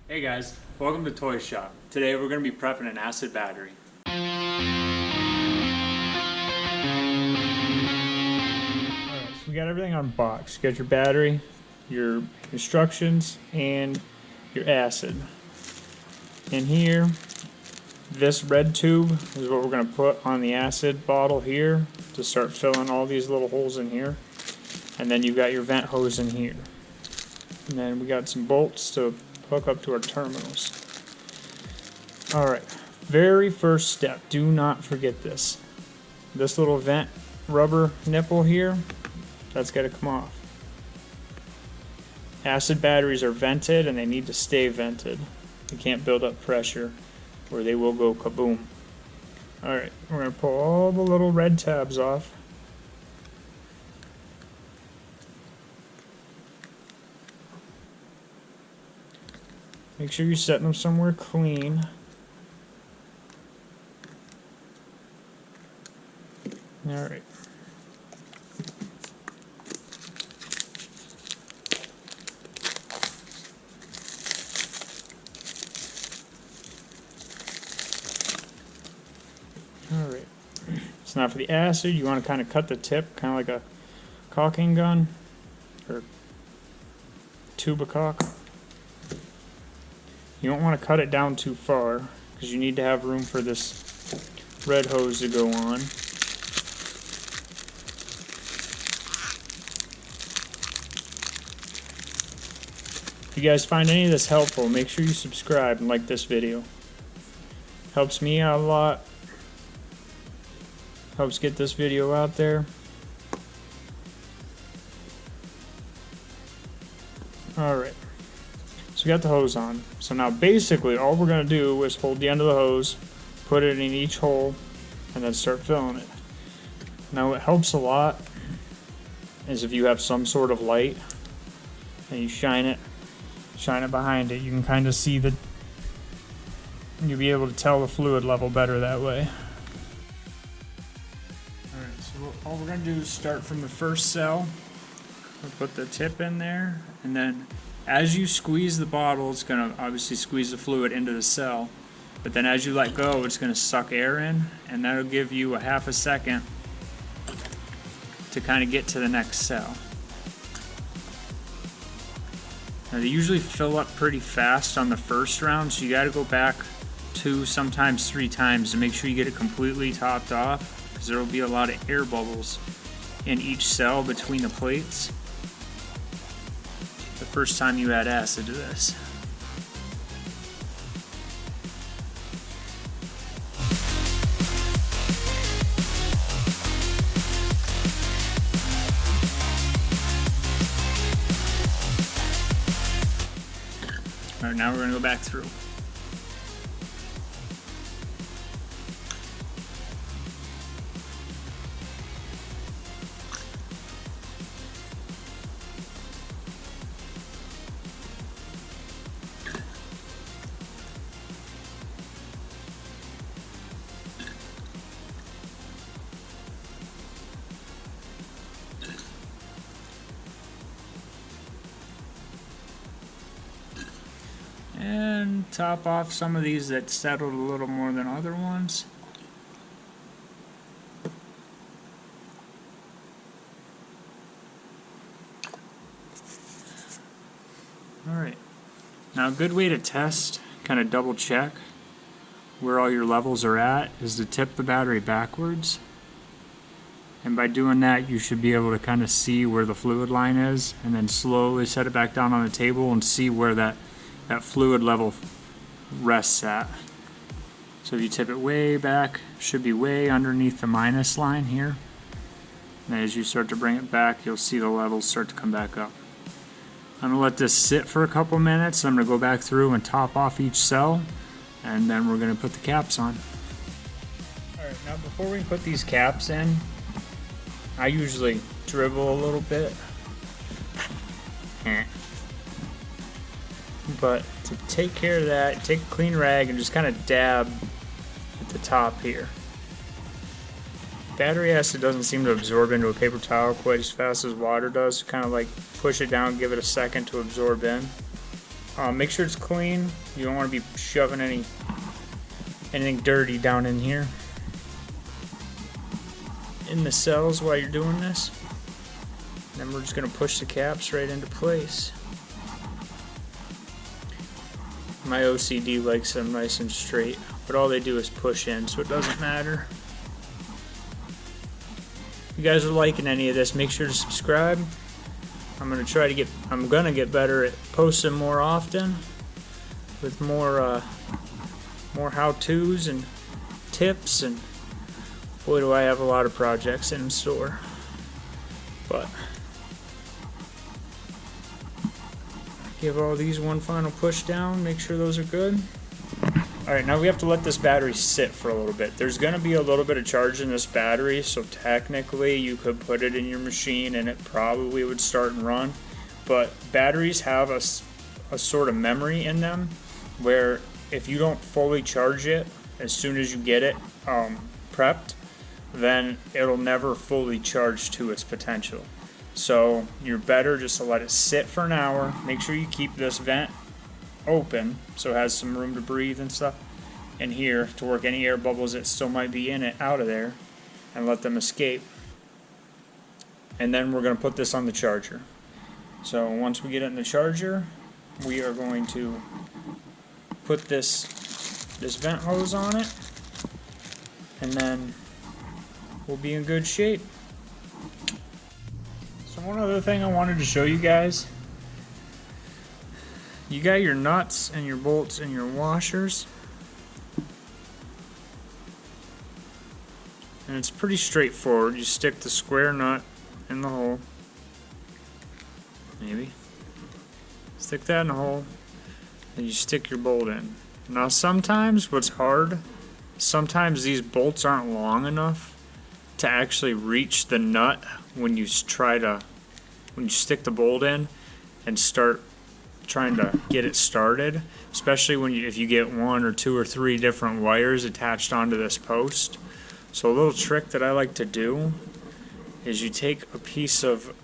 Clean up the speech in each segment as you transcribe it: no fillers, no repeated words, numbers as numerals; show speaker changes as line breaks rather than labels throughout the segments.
Hey guys, welcome to Toy Shop. Today we're going to be prepping an acid battery. Alright, so we got everything unboxed. You got your battery, your instructions, and your acid. In here, this red tube is what we're going to put on the acid bottle here to start filling all these little holes in here. And then you've got your vent hose in here. And then we got some bolts to hook up to our terminals. Alright, very first step, do not forget this. This little vent rubber nipple here, that's got to come off. Acid batteries are vented and they need to stay vented. You can't build up pressure or they will go kaboom. Alright, we're going to pull all the little red tabs off. Make sure you're setting them somewhere clean. Alright. Alright. So now for the acid, you want to kind of cut the tip, kind of like a caulking gun, or tube of caulk. You don't want to cut it down too far because you need to have room for this red hose to go on. If you guys find any of this helpful, make sure you subscribe and like this video. Helps me out a lot. Helps get this video out there. Alright. So we got the hose on. So now basically all we're going to do is hold the end of the hose, put it in each hole, and then start filling it. Now what helps a lot is if you have some sort of light and you shine it behind it, you can kind of see the, you'll be able to tell the fluid level better that way. Alright, so all we're going to do is start from the first cell. We'll put the tip in there, and then as you squeeze the bottle, it's going to obviously squeeze the fluid into the cell. But then as you let go, it's going to suck air in, and that'll give you a half a second to kind of get to the next cell. Now they usually fill up pretty fast on the first round, so you got to go back 2, sometimes 3 times to make sure you get it completely topped off, because there will be a lot of air bubbles in each cell between the plates the first time you add acid to this. Alright, now we're going to go back through. And top off some of these that settled a little more than other ones. Alright, now a good way to test, kind of double check where all your levels are at, is to tip the battery backwards. And by doing that, you should be able to kind of see where the fluid line is, and then slowly set it back down on the table and see where that fluid level rests at. So if you tip it way back, it should be way underneath the minus line here. And as you start to bring it back, you'll see the levels start to come back up. I'm going to let this sit for a couple minutes. I'm going to go back through and top off each cell, and then we're going to put the caps on. Alright, now before we put these caps in, I usually dribble a little bit. But to take care of that, take a clean rag and just kind of dab at the top here. Battery acid doesn't seem to absorb into a paper towel quite as fast as water does. Kind of like push it down, give it a second to absorb in. Make sure it's clean. You don't want to be shoving anything dirty down in here, in the cells, while you're doing this. And then we're just going to push the caps right into place. My OCD likes them nice and straight, but all they do is push in, so it doesn't matter. If you guys are liking any of this, make sure to subscribe. I'm gonna get better at posting more often, with more how-tos and tips, and boy, do I have a lot of projects in store. But give all these one final push down, make sure those are good. Alright, now we have to let this battery sit for a little bit. There's going to be a little bit of charge in this battery, so technically you could put it in your machine and it probably would start and run. But batteries have a sort of memory in them where if you don't fully charge it as soon as you get it prepped, then it'll never fully charge to its potential. So you're better just to let it sit for an hour. Make sure you keep this vent open so it has some room to breathe and stuff in here to work any air bubbles that still might be in it out of there and let them escape. And then we're going to put this on the charger. So once we get it in the charger, we are going to put this vent hose on it, and then we'll be in good shape. So one other thing I wanted to show you guys, you got your nuts and your bolts and your washers, and it's pretty straightforward. You stick the square nut in the hole, maybe stick that in the hole, and you stick your bolt in. Now sometimes what's hard, sometimes these bolts aren't long enough to actually reach the nut when you stick the bolt in and start trying to get it started, especially if you get 1 or 2 or 3 different wires attached onto this post. So a little trick that I like to do is you take a piece of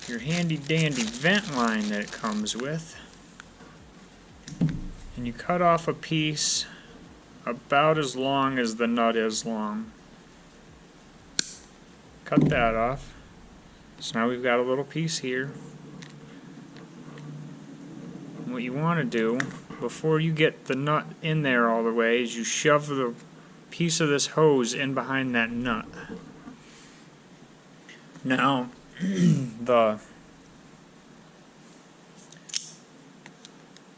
your handy dandy vent line that it comes with, and you cut off a piece about as long as the nut is long. Cut that off. So now we've got a little piece here. And what you want to do before you get the nut in there all the way is you shove the piece of this hose in behind that nut. Now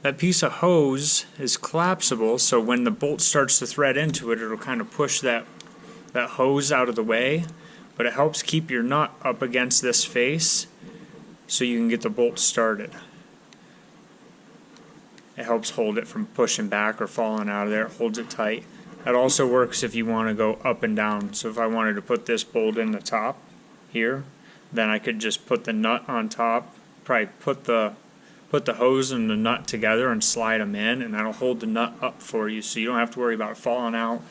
that piece of hose is collapsible, so when the bolt starts to thread into it, it'll kind of push that hose out of the way. But it helps keep your nut up against this face so you can get the bolt started. It helps hold it from pushing back or falling out of there. It holds it tight. That also works if you want to go up and down. So if I wanted to put this bolt in the top here, then I could just put the nut on top, probably put the hose and the nut together and slide them in, and that'll hold the nut up for you so you don't have to worry about it falling out,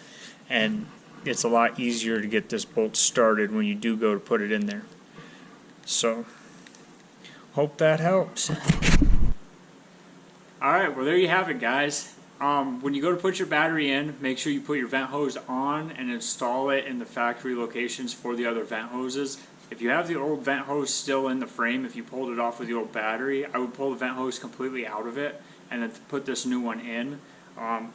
and it's a lot easier to get this bolt started when you do go to put it in there. So, hope that helps. Alright, well there you have it, guys. When you go to put your battery in, make sure you put your vent hose on and install it in the factory locations for the other vent hoses. If you have the old vent hose still in the frame, if you pulled it off with the old battery, I would pull the vent hose completely out of it and then put this new one in.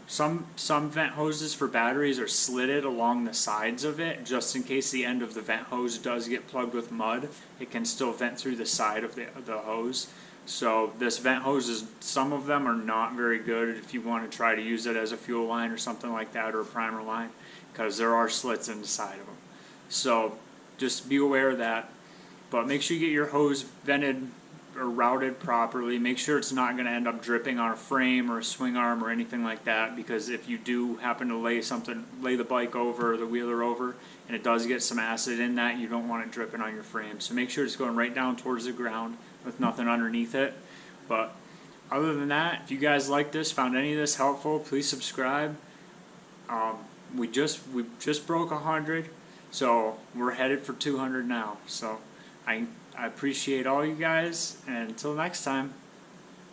Some vent hoses for batteries are slitted along the sides of it, just in case the end of the vent hose does get plugged with mud. It can still vent through the side of the hose. So this vent hose some of them are not very good if you want to try to use it as a fuel line or something like that, or a primer line, because there are slits in the side of them. So just be aware of that. But make sure you get your hose vented or routed properly. Make sure it's not going to end up dripping on a frame or a swing arm or anything like that, because if you do happen to lay the bike over or the wheeler over and it does get some acid in that, you don't want it dripping on your frame. So make sure it's going right down towards the ground with nothing underneath it. But other than that, if you guys like this, found any of this helpful, please subscribe. We just broke 100, so we're headed for 200 now. So I I appreciate all you guys, and until next time.